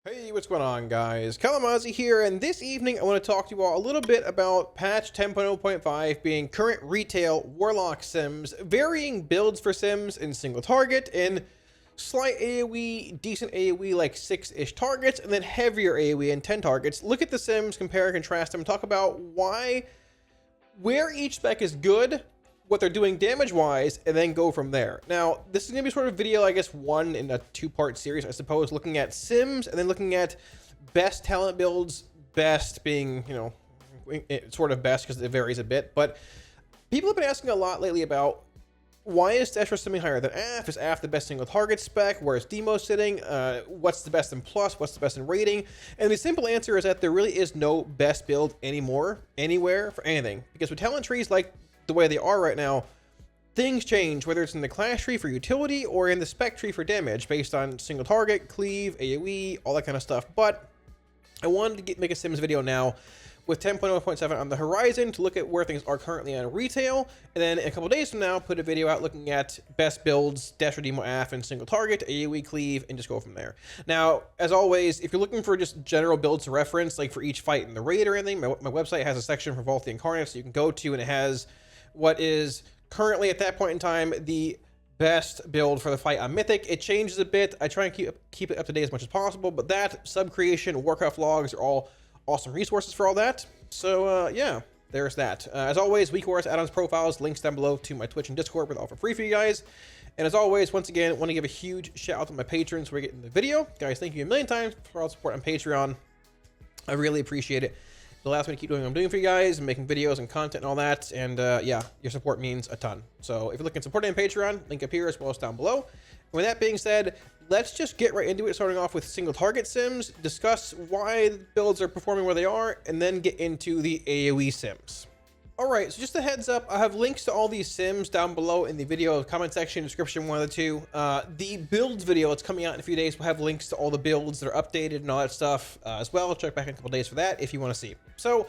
Hey, what's going on, guys? Kalamazi here, and this evening I want to talk to you all a little bit about patch 10.0.5 being current retail Warlock Sims, varying builds for Sims in single target, and slight AOE, decent AOE like 6-ish targets, and then heavier AOE and 10 targets. Look at the Sims, compare and contrast them, talk about where each spec is good, what they're doing damage-wise, and then go from there. Now, this is going to be sort of video, I guess, one in a two-part series, I suppose, looking at Sims, and then looking at best talent builds, best being, you know, sort of best because it varies a bit, but people have been asking a lot lately about why is Destra simming higher than AF? Is AF the best single target spec? Where is Demo sitting? What's the best in plus? What's the best in rating? And the simple answer is that there really is no best build anymore, anywhere, for anything. Because with talent trees like the way they are right now, things change, whether it's in the class tree for utility or in the spec tree for damage, based on single target, cleave, AoE, all that kind of stuff. But I wanted to make a Sims video now with 10.0.7 on the horizon to look at where things are currently on retail, and then in a couple days from now put a video out looking at best builds, Dash or Demo AF, and single target, AoE, cleave, and just go from there. Now, as always, if you're looking for just general builds to reference, like for each fight in the raid or anything, my website has a section for Vault the Incarnate so you can go to, and it has what is currently at that point in time the best build for the fight on Mythic. It changes a bit. I try and keep it up to date as much as possible, but that, sub creation, Warcraft logs are all awesome resources for all that. So yeah, there's that. As always, weak course, add-ons, profiles, links down below to my Twitch and Discord, with all for free for you guys. And as always, once again, want to give a huge shout out to my patrons who are getting the video. Guys, thank you a million times for all the support on Patreon. I really appreciate it. It'll allow me to keep doing what I'm doing for you guys and making videos and content and all that. And yeah, your support means a ton. So if you're looking to support me on Patreon, link up here as well as down below. And with that being said, let's just get right into it, starting off with single target Sims, discuss why the builds are performing where they are, and then get into the AOE Sims. All right, so just a heads up, I have links to all these Sims down below in the video comment section, description, one of the two. The builds video that's coming out in a few days will have links to all the builds that are updated and all that stuff as well. Check back in a couple days for that if you want to see. So,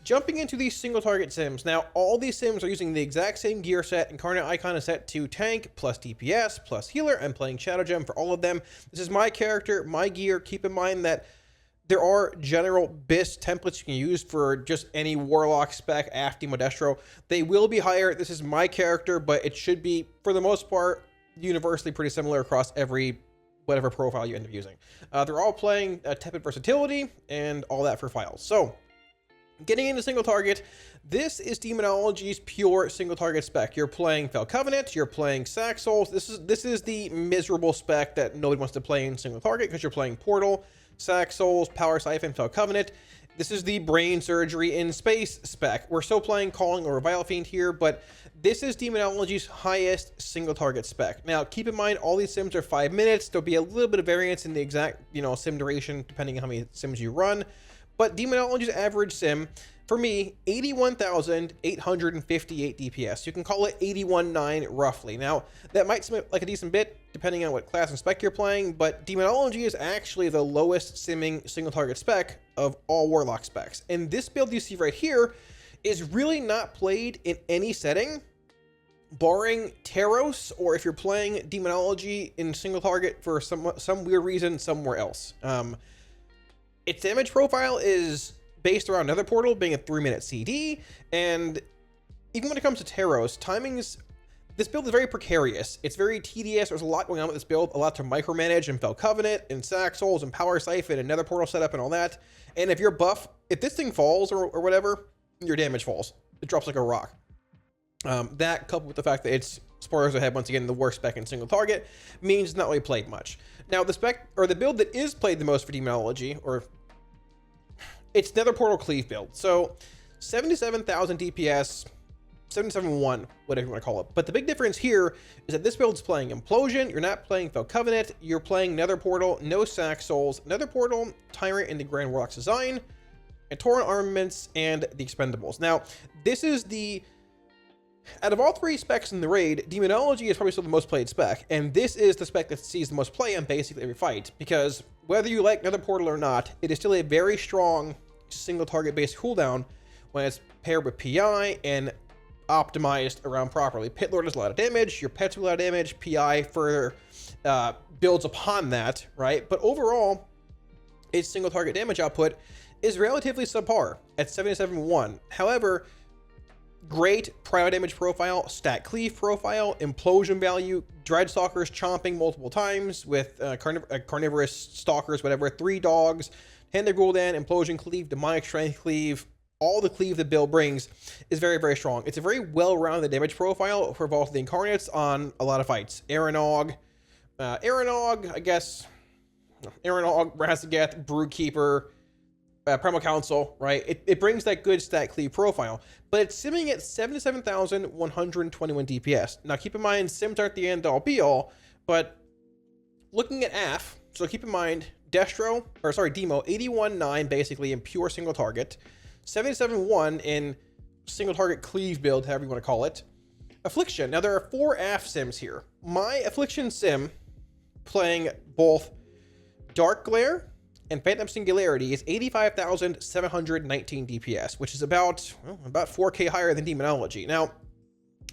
jumping into these single target Sims. Now, all these Sims are using the exact same gear set. Incarnate icon is set to tank, plus DPS, plus healer. I'm playing Shadow Gem for all of them. This is my character, my gear. Keep in mind that there are general BIS templates you can use for just any Warlock spec, AF, Demo, Destro. They will be higher. This is my character, but it should be, for the most part, universally pretty similar across whatever profile you end up using. They're all playing tepid versatility and all that for files. So, getting into single target, this is Demonology's pure single target spec. You're playing Fel Covenant, you're playing Sack Souls. This is the miserable spec that nobody wants to play in single target because you're playing Portal, Sack Souls, Power Siphon, Fel Covenant. This is the brain surgery in space spec. We're still playing Calling or Vile Fiend here, but this is Demonology's highest single target spec. Now, keep in mind, all these Sims are 5 minutes. There'll be a little bit of variance in the exact, sim duration, depending on how many Sims you run. But Demonology's average Sim, for me, 81,858 DPS. You can call it 81.9 roughly. Now, that might seem like a decent bit, depending on what class and spec you're playing, but Demonology is actually the lowest simming single target spec of all Warlock specs. And this build you see right here is really not played in any setting, barring Taros, or if you're playing Demonology in single target for some weird reason somewhere else. Its damage profile is based around Nether Portal being a 3-minute CD, and even when it comes to Taros, this build is very precarious. It's very tedious. There's a lot going on with this build, a lot to micromanage in Fel Covenant and Sack Souls and Power Siphon and Nether Portal setup and all that. And if you're buff, if this thing falls or whatever, your damage falls. It drops like a rock. That, coupled with the fact that it's, spoilers ahead, once again, the worst spec in single target, means it's not really played much. Now, the spec, or the build that is played the most for Demonology, or it's Nether Portal Cleave build. So 77,000 DPS, 77.1, whatever you want to call it. But the big difference here is that this build's playing Implosion. You're not playing Fel Covenant. You're playing Nether Portal, no Sack Souls, Nether Portal, Tyrant in the Grand Warlock's design, and Torrent Armaments, and the Expendables. Now, this is the... out of all three specs in the raid, Demonology is probably still the most played spec, and this is the spec that sees the most play on basically every fight, because whether you like Nether Portal or not, it is still a very strong single target based cooldown when it's paired with PI and optimized around properly. Pit Lord does a lot of damage, your pets do a lot of damage, PI further builds upon that, right? But overall, its single target damage output is relatively subpar at 77.1. However, great prio damage profile, stat cleave profile, implosion value, dreadstalkers chomping multiple times with carnivorous stalkers, whatever, 3 dogs, Hand Gul'dan, implosion cleave, demonic strength cleave, all the cleave the build brings is very, very strong. It's a very well-rounded damage profile for Vault of the Incarnates on a lot of fights. Aranog, I guess, Aranog, Razageth, Broodkeeper, Primal Council, right? It brings that good stat cleave profile, but it's simming at 77,121 DPS. Now, keep in mind, sims aren't the end-all be-all, but looking at AF, so keep in mind, Demo, 81.9 basically in pure single target, 77.1 in single target cleave build, however you want to call it. Affliction. Now, there are 4 AF sims here. My Affliction sim, playing both Dark Glare and Phantom Singularity, is 85,719 DPS, which is about 4K higher than Demonology. Now,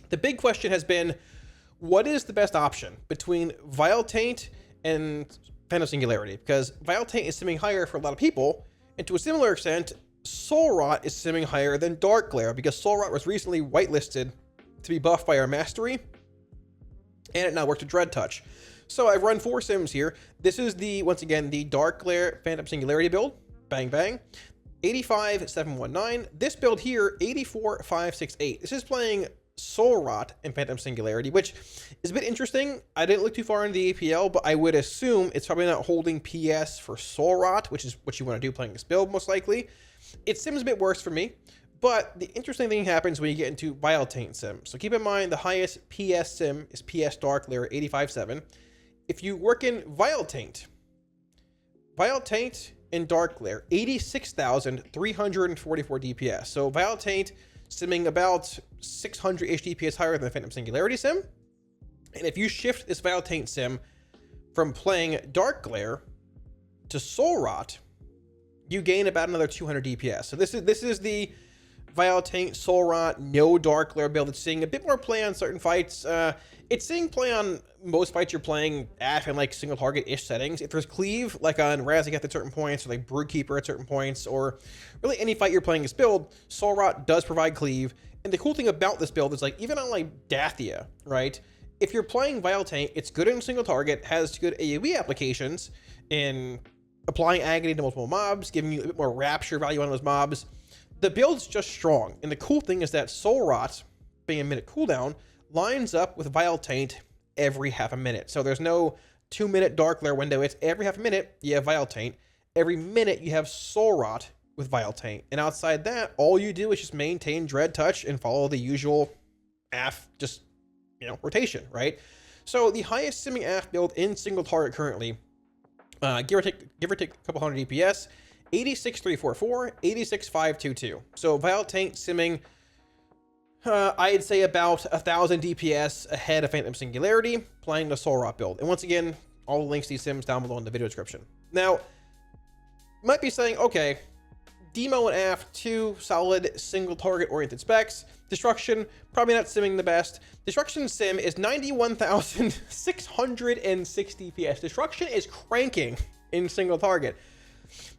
the big question has been, what is the best option between Vile Taint and Phantom Singularity? Because Vile Taint is simming higher for a lot of people, and to a similar extent, Soul Rot is simming higher than Dark Glare, because Soul Rot was recently whitelisted to be buffed by our Mastery, and it now works with Dread Touch. So I've run 4 sims here. This is once again, the Dark Glare Phantom Singularity build. Bang, bang. 85,719. This build here, 84,568. This is playing Soul Rot and Phantom Singularity, which is a bit interesting. I didn't look too far into the APL, but I would assume it's probably not holding PS for Soul Rot, which is what you want to do playing this build, most likely. It sims a bit worse for me, but the interesting thing happens when you get into Vile Taint sim. So keep in mind, the highest PS sim is PS Dark Glare, 85.7. If you work in Vile Taint and Dark Glare, 86,344 DPS. So Vile Taint simming about 600-ish DPS higher than the Phantom Singularity sim. And if you shift this Vile Taint sim from playing Dark Glare to Soul Rot, you gain about another 200 DPS. So this is the Vile Taint, Soul Rot, no Dark Glare build. It's seeing a bit more play on certain fights. It's seeing play on most fights you're playing AF in like single target-ish settings. If there's cleave, like on Razageth at certain points, or like Broodkeeper at certain points, or really any fight you're playing this build, Soul Rot does provide cleave. And the cool thing about this build is, like, even on like Dathia, right? If you're playing Vile Taint, it's good in single target, has good AOE applications in applying agony to multiple mobs, giving you a bit more rapture value on those mobs. The build's just strong. And the cool thing is that Soul Rot, being a minute cooldown, lines up with Vile Taint every half a minute. So there's no 2-minute Dark Glare window. It's every half a minute you have Vile Taint. Every minute you have Soul Rot with Vile Taint. And outside that, all you do is just maintain Dread Touch and follow the usual AF, just, rotation, right? So the highest simming AF build in single target currently, give or take a couple hundred DPS, 86,344, 86,522. So Vile Taint simming, I'd say about 1,000 DPS ahead of Phantom Singularity, playing the Soul Rot build. And once again, all the links to these sims down below in the video description. Now, you might be saying, okay, Demo and AF, 2 solid single target oriented specs. Destruction, probably not simming the best. Destruction sim is 91,660 PS. Destruction is cranking in single target.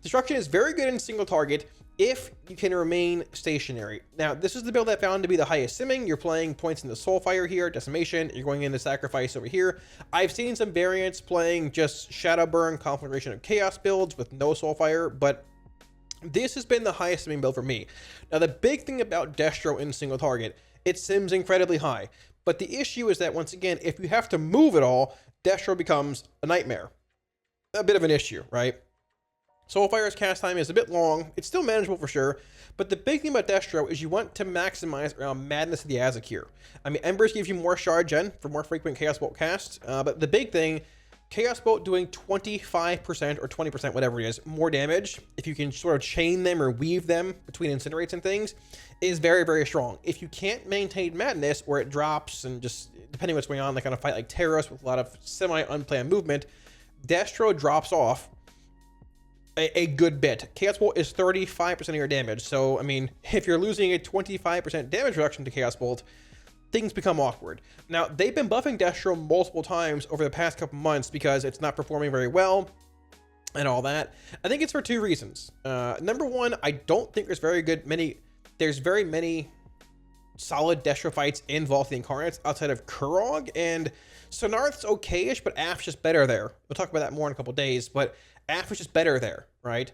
Destruction is very good in single target if you can remain stationary. Now, this is the build I found to be the highest simming. You're playing points in the Soulfire here, Decimation. You're going into Sacrifice over here. I've seen some variants playing just Shadowburn, Conflagration of Chaos builds with no Soulfire, but this has been the highest simming build for me. Now, the big thing about Destro in single target, it sims incredibly high. But the issue is that, once again, if you have to move at all, Destro becomes a nightmare. A bit of an issue, right? Soulfire's cast time is a bit long. It's still manageable for sure. But the big thing about Destro is you want to maximize around Madness of the Azakir. I mean, Embers gives you more shard gen for more frequent Chaos Bolt casts. But the big thing, Chaos Bolt doing 25% or 20%, whatever it is, more damage, if you can sort of chain them or weave them between incinerates and things, is very, very strong. If you can't maintain Madness, where it drops, and just depending on what's going on, like on a fight like Terrace with a lot of semi-unplanned movement, Destro drops off a good bit. Chaos Bolt is 35% of your damage. So, I mean, if you're losing a 25% damage reduction to Chaos Bolt, things become awkward. Now, they've been buffing Destro multiple times over the past couple months because it's not performing very well. and all that. I think it's for two reasons. Number one, I don't think there's very many solid Destro fights in Vault of the Incarnates outside of Kurog, and Sonarth's okay-ish, but Af's just better there. We'll talk about that more in a couple days, but Af was just better there, right?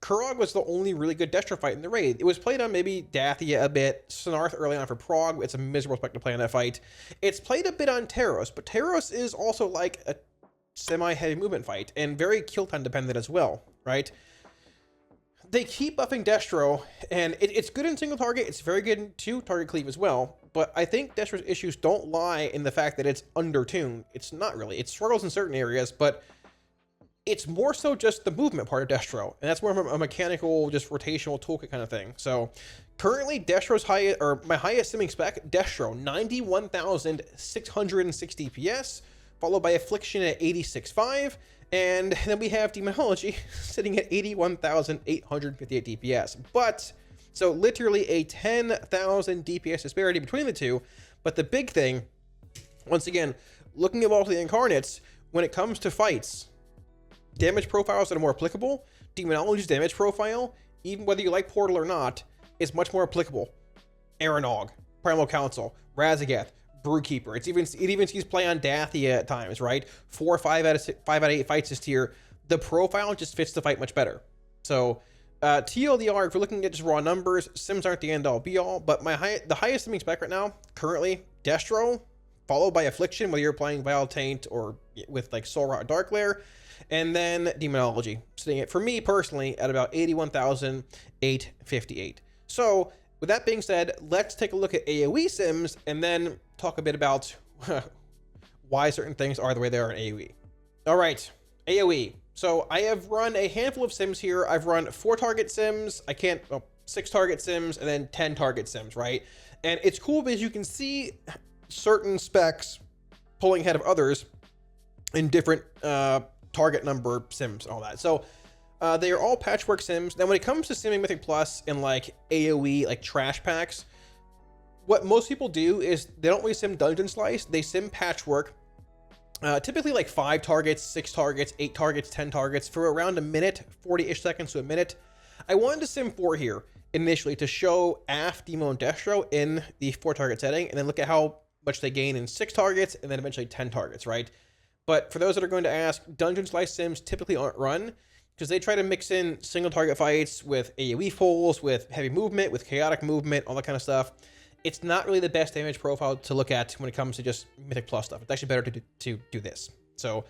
Kurog was the only really good Destro fight in the raid. It was played on maybe Dathia a bit, Sonarth early on for Prog. It's a miserable spec to play on that fight. It's played a bit on Taros, but Taros is also like a semi-heavy movement fight, and very kill time dependent as well, right? They keep buffing Destro, and it's good in single target. It's very good in two target cleave as well. But I think Destro's issues don't lie in the fact that it's undertuned. It's not really. It struggles in certain areas, but it's more so just the movement part of Destro, and that's more of a mechanical, just rotational toolkit kind of thing. So currently, Destro's my highest simming spec, Destro, 91,660 PS, followed by Affliction at 86.5. And then we have Demonology sitting at 81,858 DPS. But, so literally a 10,000 DPS disparity between the two. But the big thing, once again, looking at all the Incarnates, when it comes to fights, damage profiles that are more applicable, Demonology's damage profile, even whether you like Portal or not, is much more applicable. Aranog, Primal Council, Razagath, Brewkeeper. It even sees play on Dathia at times, right? 4 or 5 out of 8 fights this tier. The profile just fits the fight much better. So TLDR, if you're looking at just raw numbers, Sims aren't the end all be all, but the highest simming spec right now, currently, Destro, followed by Affliction, whether you're playing Vile Taint or with like Soul Rot Dark Lair, and then Demonology, sitting at, for me personally, at about 81,858. So with that being said, let's take a look at AOE Sims and then talk a bit about why certain things are the way they are in AOE. All right, AOE. So I have run a handful of Sims here. I've run 4 target Sims. 6 target Sims, and then 10 target Sims, right? And it's cool because you can see certain specs pulling ahead of others in different target number Sims and all that. So they are all patchwork Sims. Now, when it comes to Simming Mythic Plus and like AOE, like trash packs, what most people do is they don't really sim Dungeon Slice. They sim patchwork. Typically like 5 targets, 6 targets, 8 targets, 10 targets for around a minute, 40-ish seconds to a minute. I wanted to sim 4 here initially to show Af, Demo, and Destro in the 4 target setting, and then look at how much they gain in 6 targets and then eventually 10 targets, right? But for those that are going to ask, Dungeon Slice Sims typically aren't run because they try to mix in single target fights with AoE fulls, with heavy movement, with chaotic movement, all that kind of stuff. It's not really the best damage profile to look at when it comes to just Mythic Plus stuff. It's actually better to do this. So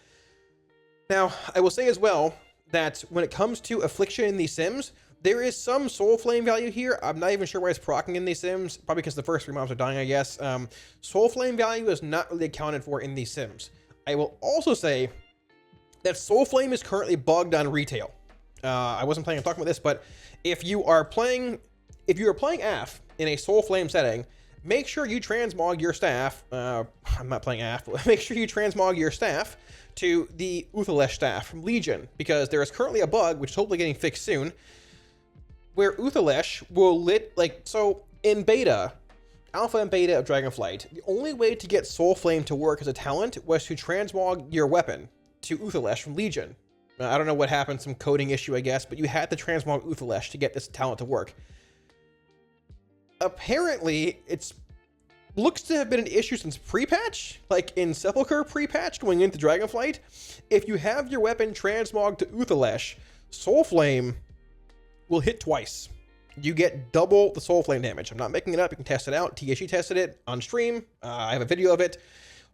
now I will say as well that when it comes to Affliction in these Sims, there is some Soul Flame value here. I'm not even sure why it's proccing in these Sims, probably because the first 3 mobs are dying, I guess. Soul Flame value is not really accounted for in these Sims. I will also say that Soul Flame is currently bugged on retail. I wasn't planning on talking about this, but if you are playing AF in a Soul Flame setting, make sure you transmog your staff. I'm not playing AF, but make sure you transmog your staff to the Uthalesh staff from Legion, because there is currently a bug, which is hopefully getting fixed soon, where Uthalesh will so in beta, alpha and beta of Dragonflight, the only way to get Soul Flame to work as a talent was to transmog your weapon to Uthalesh from Legion. I don't know what happened, some coding issue, I guess, but you had to transmog Uthalesh to get this talent to work. Apparently, it looks to have been an issue since pre-patch, like in Sepulchre pre-patch going into Dragonflight. If you have your weapon transmogged to Uthalesh, Soul Flame will hit twice. You get double the Soul Flame damage. I'm not making it up. You can test it out. TSG tested it on stream. I have a video of it.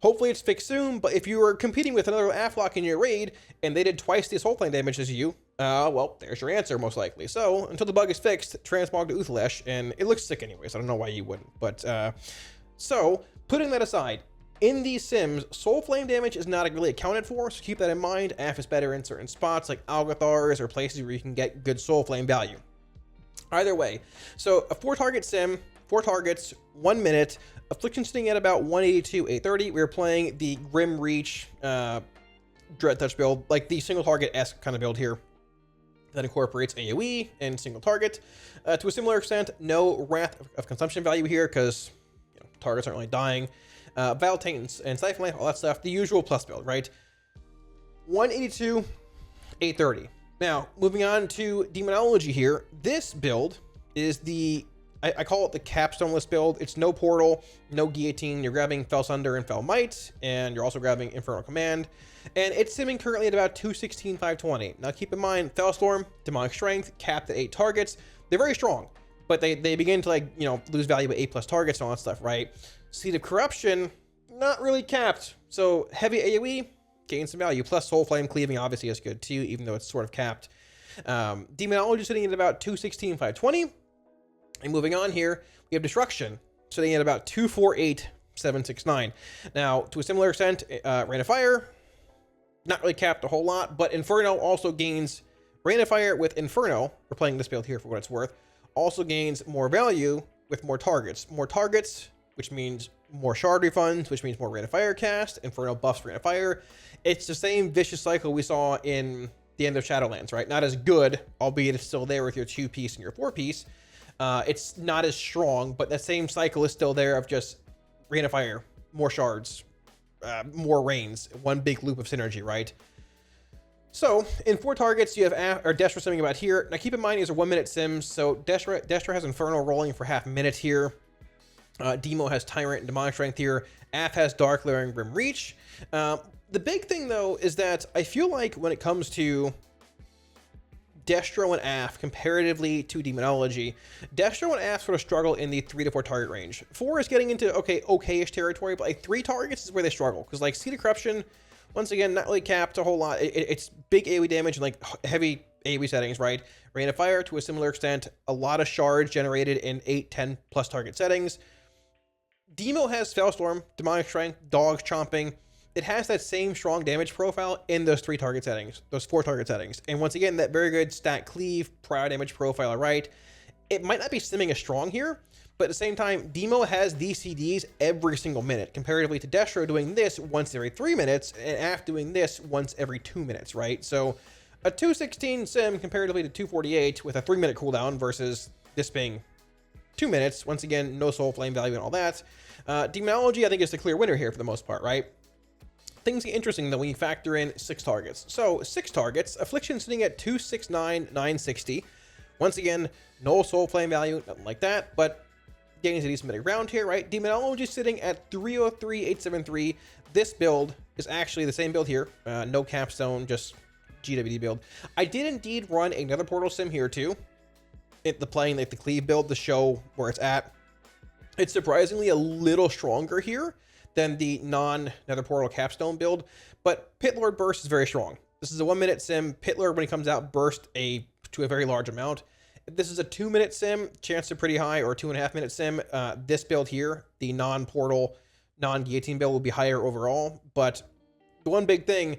Hopefully it's fixed soon, but if you were competing with another Aflock in your raid and they did twice the Soul Flame damage as you, well, there's your answer, most likely. So, until the bug is fixed, transmog to Uthalesh, and it looks sick anyways. I don't know why you wouldn't. But, so, putting that aside, in these Sims, Soul Flame damage is not really accounted for, so keep that in mind. AF is better in certain spots, like Algathars, or places where you can get good Soul Flame value. Either way, so a 4-target Sim, 4 targets, 1 minute, Affliction sitting at about 182, 830. We were playing the Grim Reach Dread Touch build, like the single target-esque kind of build here that incorporates AoE and single target. To a similar extent, no Wrath of Consumption value here because targets aren't really dying. Vile Taint and Siphon Life, all that stuff, the usual plus build, right? 182, 830. Now, moving on to Demonology here. This build is I call it the capstone-less build. It's no portal, no guillotine. You're grabbing Fell Sunder and Fell Might, and you're also grabbing Infernal Command. And it's simming currently at about 216, 520. Now, keep in mind, Fellstorm, Demonic Strength, capped at 8 targets. They're very strong, but they begin to, like, lose value at 8+ targets and all that stuff, right? Seed of Corruption, not really capped. So heavy AoE, gain some value. Plus Soul Flame Cleaving obviously is good too, even though it's sort of capped. Demonology sitting at about 216, 520. And moving on here, we have Destruction sitting at about 248, 769. Now, to a similar extent, Rain of Fire, not really capped a whole lot, but Inferno also gains Rain of Fire with Inferno. We're playing this build here for what it's worth. Also gains more value with more targets. More targets, which means more shard refunds, which means more Rain of Fire cast. Inferno buffs Rain of Fire. It's the same vicious cycle we saw in the end of Shadowlands, right? Not as good, albeit it's still there with your 2-piece and your 4-piece. It's not as strong, but that same cycle is still there of just Rain of Fire, more shards, more rains, one big loop of synergy, right? So in 4 targets, you have Destra simming about here. Now keep in mind these are 1-minute sims, so Destra has Inferno rolling for half a minute here. Demo has Tyrant and Demonic Strength here. Af has Dark Lair and Grim Reach. The big thing though is that I feel like when it comes to Destro and Af comparatively to Demonology, Destro and Af sort of struggle in the 3 to 4 target range. 4 is getting into okay-ish territory, but like 3 targets is where they struggle, because like Seed of Corruption, once again, not really capped a whole lot. It's big AoE damage and like heavy AoE settings, right? Rain of Fire to a similar extent, a lot of shards generated in 8, 10 plus target settings. Demo has Fellstorm, Demonic Strength, Dogs Chomping. It has that same strong damage profile in those 3 target settings, those 4 target settings. And once again, that very good stat cleave, prior damage profile, right? It might not be simming as strong here, but at the same time, Demo has these CDs every single minute, comparatively to Destro doing this once every 3 minutes, and Af doing this once every 2 minutes, right? So a 216 sim comparatively to 248 with a 3-minute cooldown versus this being 2 minutes. Once again, no soul flame value and all that. Demonology, I think, is the clear winner here for the most part, right? Things get interesting though when you factor in 6 targets. So 6 targets, Affliction sitting at 269, 960. Once again, no soul flame value, nothing like that, but getting a decent middle ground here, right? Demonology sitting at 303, 873. This build is actually the same build here. No capstone, just GWD build. I did indeed run another portal sim here too. Playing like the cleave build to show where it's at. It's surprisingly a little stronger here than the non-Nether Portal capstone build, but Pit Lord Burst is very strong. This is a 1-minute sim. Pit Lord, when he comes out, burst to a very large amount. If this is a 2-minute sim, chances are pretty high, or a 2.5-minute sim. This build here, the non-portal, non-guillotine build, will be higher overall, but the one big thing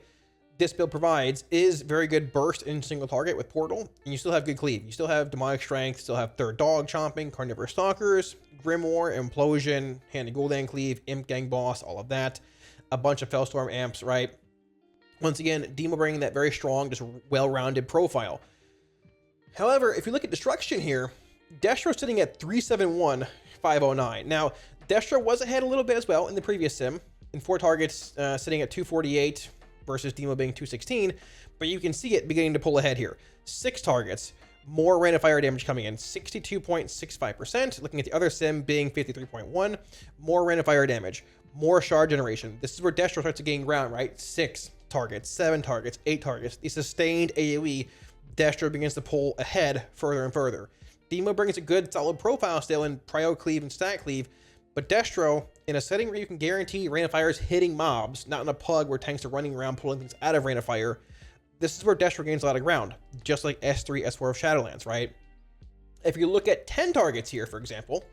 this build provides is very good burst in single target with portal, and you still have good cleave. You still have Demonic Strength, still have Third Dog Chomping, Carnivorous Stalkers, Grimoire, Implosion, Hand of Gul'dan Cleave, Imp Gang Boss, all of that. A bunch of Fellstorm amps, right? Once again, Demo bringing that very strong, just well-rounded profile. However, if you look at Destruction here, Destro's sitting at 371, 509. Now, Destro was ahead a little bit as well in the previous sim, in 4 targets, sitting at 248, versus Demo being 216, but you can see it beginning to pull ahead here. 6 targets, more Rain of Fire damage coming in, 62.65%. Looking at the other sim being 53.1, more Rain of Fire damage, more shard generation. This is where Destro starts to gain ground, right? 6 targets, 7 targets, 8 targets. The sustained AoE, Destro begins to pull ahead further and further. Demo brings a good solid profile still in Prio Cleave and Stat Cleave, but Destro, in a setting where you can guarantee Rain of Fire is hitting mobs, not in a pug where tanks are running around pulling things out of Rain of Fire, this is where Destro gains a lot of ground, just like S3, S4 of Shadowlands, right? If you look at 10 targets here, for example,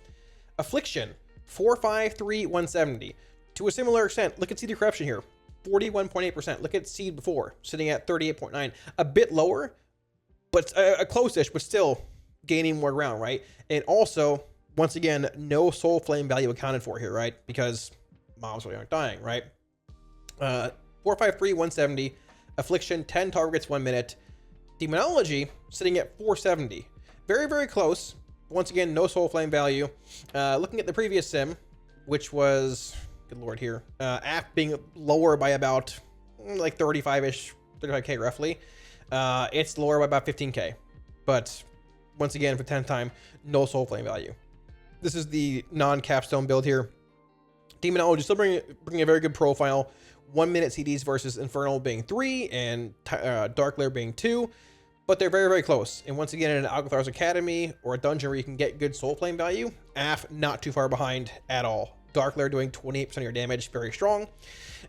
Affliction, 453, 170. To a similar extent, look at Seed of Corruption here, 41.8%. Look at Seed before, sitting at 38.9. A bit lower, but a close-ish, but still gaining more ground, right? And also, once again, no soul flame value accounted for here, right? Because mobs really aren't dying, right? 453, 170. Affliction, 10 targets, 1 minute. Demonology, sitting at 470. Very, very close. Once again, no soul flame value. Looking at the previous sim, which was, good lord here, Af being lower by about like 35-ish, 35k roughly. It's lower by about 15k, but once again, for 10th time, no soul flame value. This is the non-capstone build here. Demonology still bringing a very good profile. 1 minute CDs versus Infernal being 3 and Dark Lair being 2, but they're very, very close. And once again, in an Alcathar's Academy or a dungeon where you can get good soul flame value, AF not too far behind at all. Dark Lair doing 28% of your damage, very strong.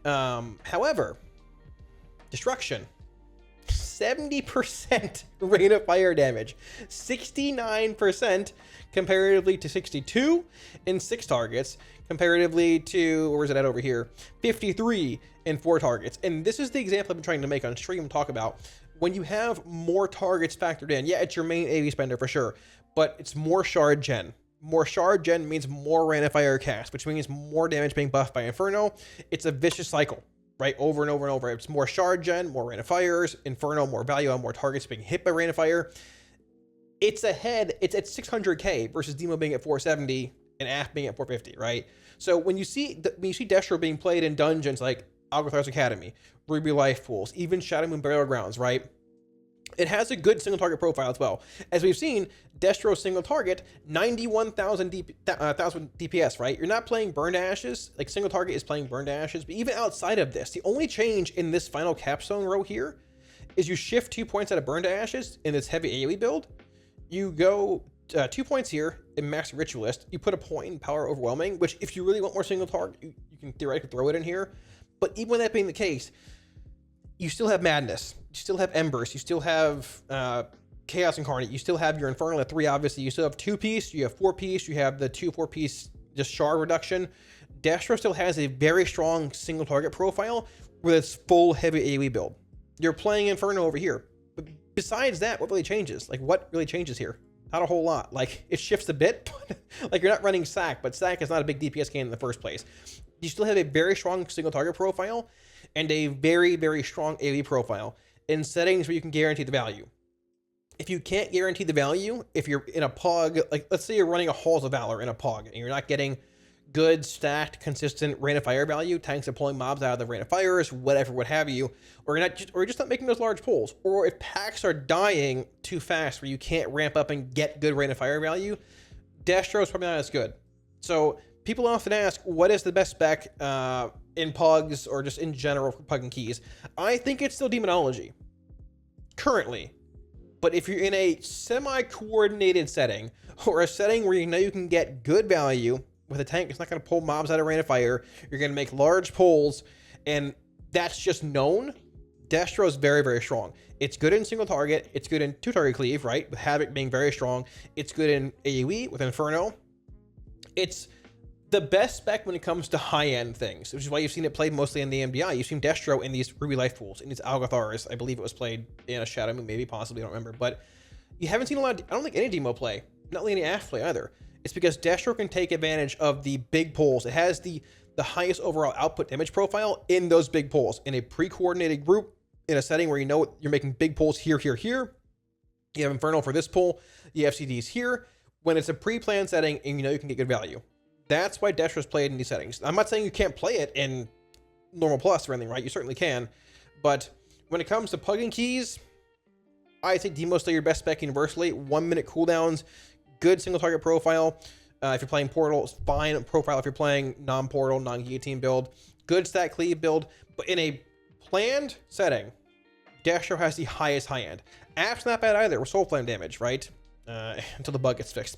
However, Destruction, 70% rate of fire damage, 69% comparatively to 62 in 6 targets, comparatively to, where is it at over here, 53 in 4 targets. And this is the example I've been trying to make on stream, talk about when you have more targets factored in. Yeah, it's your main AoE spender for sure, but it's more shard gen. More shard gen means more Rain of Fire cast, which means more damage being buffed by Inferno. It's a vicious cycle, right? Over and over and over. It's more shard gen, more Rain of Fires, Inferno, more value on more targets being hit by Rain of Fire. It's ahead. It's at 600k versus Demo being at 470 and AF being at 450, right? So when you see Destro being played in dungeons like Alcathar's Academy, Ruby Life Pools, even Shadow Moon Burial Grounds, right? It has a good single target profile as well. As we've seen, Destro's single target, 91,000 DPS, right? You're not playing Burned Ashes, like single target is playing Burned Ashes, but even outside of this, the only change in this final capstone row here is you shift 2 points out of Burned Ashes in this heavy AoE build. You go 2 points here in Max Ritualist, you put a point in Power Overwhelming, which if you really want more single target, you can theoretically throw it in here. But even with that being the case, you still have Madness, you still have Embers, you still have Chaos Incarnate, you still have your Infernal at 3, obviously, you still have 2-piece, you have 4-piece, you have the 2 4-piece just shard reduction. Destro still has a very strong single target profile with its full heavy AoE build. You're playing Inferno over here. But besides that, what really changes? Like, what really changes here? Not a whole lot. Like, it shifts a bit, but like you're not running SAC, but SAC is not a big DPS gain in the first place. You still have a very strong single target profile and a very, very strong AoE profile in settings where you can guarantee the value. If you can't guarantee the value, if you're in a POG, like let's say you're running a Halls of Valor in a POG and you're not getting good, stacked, consistent Rain of Fire value, tanks are pulling mobs out of the Rain of Fires, whatever, what have you, or you're just not making those large pulls, or if packs are dying too fast where you can't ramp up and get good Rain of Fire value, Destro is probably not as good. So people often ask, what is the best spec in POGs or just in general for PUG and keys? I think it's still Demonology, currently. But if you're in a semi-coordinated setting, or a setting where you know you can get good value with a tank, it's not going to pull mobs out of Rain of Fire, you're going to make large pulls, and that's just known, Destro is very, very strong. It's good in single target, it's good in 2-target cleave, right, with Havoc being very strong, it's good in AoE with Inferno. It's the best spec when it comes to high-end things, which is why you've seen it played mostly in the MDI. You've seen Destro in these Ruby Life Pools, in these Alcathars. I believe it was played in a Shadow Moon, maybe, possibly, I don't remember. But you haven't seen a lot of, I don't think any demo play, not really any AF play either. It's because Destro can take advantage of the big pulls. It has the highest overall output damage profile in those big pulls, in a pre-coordinated group, in a setting where you know you're making big pulls here, here, here. You have Infernal for this pull, you have CDs here. When it's a pre-planned setting and you know you can get good value. That's why Destro is played in these settings. I'm not saying you can't play it in normal plus or anything, right? You certainly can. But when it comes to plug-in keys, I think Demo's still your best spec universally. 1 minute cooldowns, good single target profile. If you're playing Portal, it's fine profile if you're playing non-Portal, non-Guillotine build. Good stat cleave build. But in a planned setting, Destro has the highest high end. AF's not bad either with soul flame damage, right? Until the bug gets fixed.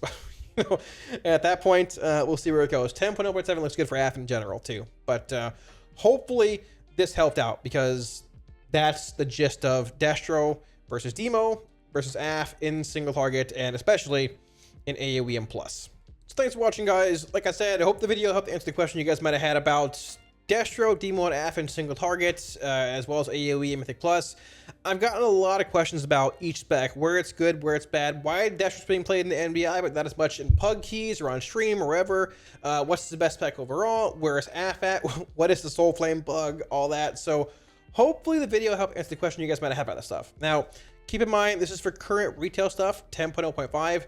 At that point, we'll see where it goes. 10.0.7 looks good for AF in general too, but hopefully this helped out, because that's the gist of Destro versus Demo versus AF in single target, and especially in AoE and plus. So thanks for watching, guys. Like I said, I hope the video helped answer the question you guys might have had about Destro, Demo, and AF in single targets, as well as AoE and Mythic Plus. I've gotten a lot of questions about each spec, where it's good, where it's bad, why Destro's being played in the NBI, but not as much in PUG keys or on stream or wherever. What's the best spec overall? Where is AF at? What is the Soul Flame bug? All that. So hopefully the video helped answer the question you guys might have about this stuff. Now, keep in mind, this is for current retail stuff, 10.0.5.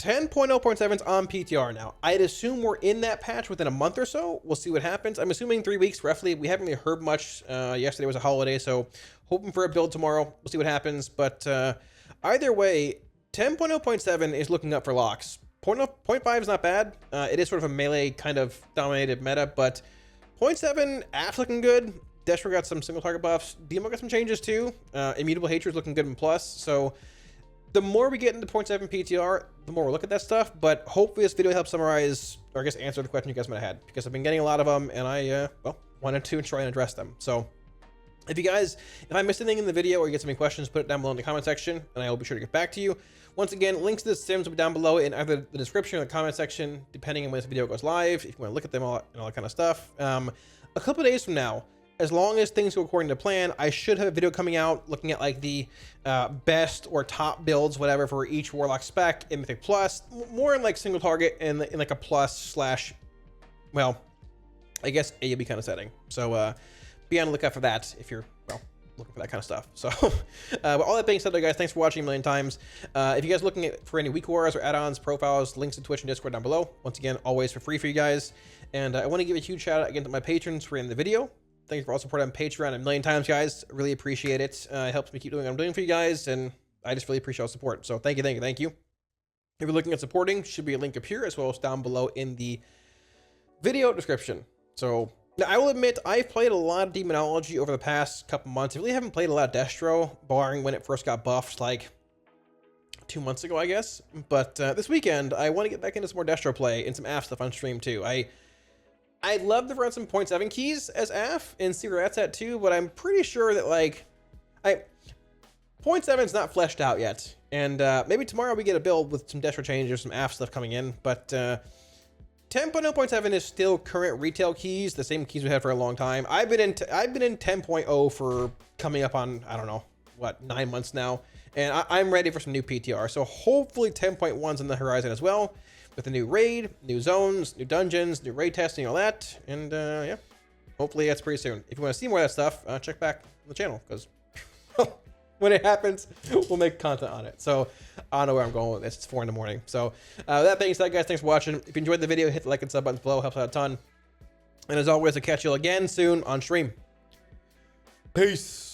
10.0.7's on PTR now. I'd assume we're in that patch within a month or so. We'll see what happens. I'm assuming 3 weeks roughly. We haven't really heard much. Yesterday was a holiday, so hoping for a build tomorrow. We'll see what happens. But either way, 10.0.7 is looking up for locks. 0.5 is not bad. It is sort of a melee kind of dominated meta, but 0.7, AF's looking good. Destro got some single target buffs. Demo got some changes too. Immutable Hatred is looking good in plus. So the more we get into 0.7 PTR, the more we'll look at that stuff. But hopefully this video helps summarize, or I guess answer the question you guys might have had, because I've been getting a lot of them, and I, well, wanted to try and address them. So if I missed anything in the video or you get some questions, put it down below in the comment section, and I will be sure to get back to you. Once again, links to the Sims will be down below in either the description or the comment section, depending on when this video goes live, if you want to look at them all and all that kind of stuff. A couple of days from now, as long as things go according to plan, I should have a video coming out looking at like the best or top builds, whatever, for each Warlock spec in Mythic Plus, more in like single target and in like a plus slash, well, I guess AOE kind of setting. So be on the lookout for that if you're, well, looking for that kind of stuff. So but all that being said, though, guys, thanks for watching a million times. If you guys are looking for any weak auras or add-ons, profiles, links to Twitch and Discord down below. Once again, always for free for you guys. And I want to give a huge shout out again to my patrons for in the video. Thank you for all support on Patreon a million times, guys. I really appreciate it. It helps me keep doing what I'm doing for you guys, and I just really appreciate all the support. So thank you, thank you, thank you. If you're looking at supporting, should be a link up here as well as down below in the video description. So now I will admit I've played a lot of Demonology over the past couple months. I really haven't played a lot of Destro, barring when it first got buffed like 2 months ago, I guess. But this weekend, I want to get back into some more Destro play and some AF stuff on stream too. I'd love to run some 0.7 keys as AF and see where that's at too, but I'm pretty sure that like 0.7 is not fleshed out yet. And maybe tomorrow we get a build with some Destro changes, some AF stuff coming in, but 10.0.7 is still current retail keys, the same keys we had for a long time. I've been in 10.0 for coming up on, I don't know, what, 9 months now, and I'm ready for some new PTR. So hopefully 10.1's on the horizon as well, with a new raid, new zones, new dungeons, new raid testing, all that. And yeah, hopefully that's pretty soon. If you want to see more of that stuff, check back on the channel, because when it happens, we'll make content on it. So I don't know where I'm going with this. It's 4 in the morning. So that being said, guys, thanks for watching. If you enjoyed the video, hit the like and sub buttons below. Helps out a ton. And as always, I'll catch you again soon on stream. Peace.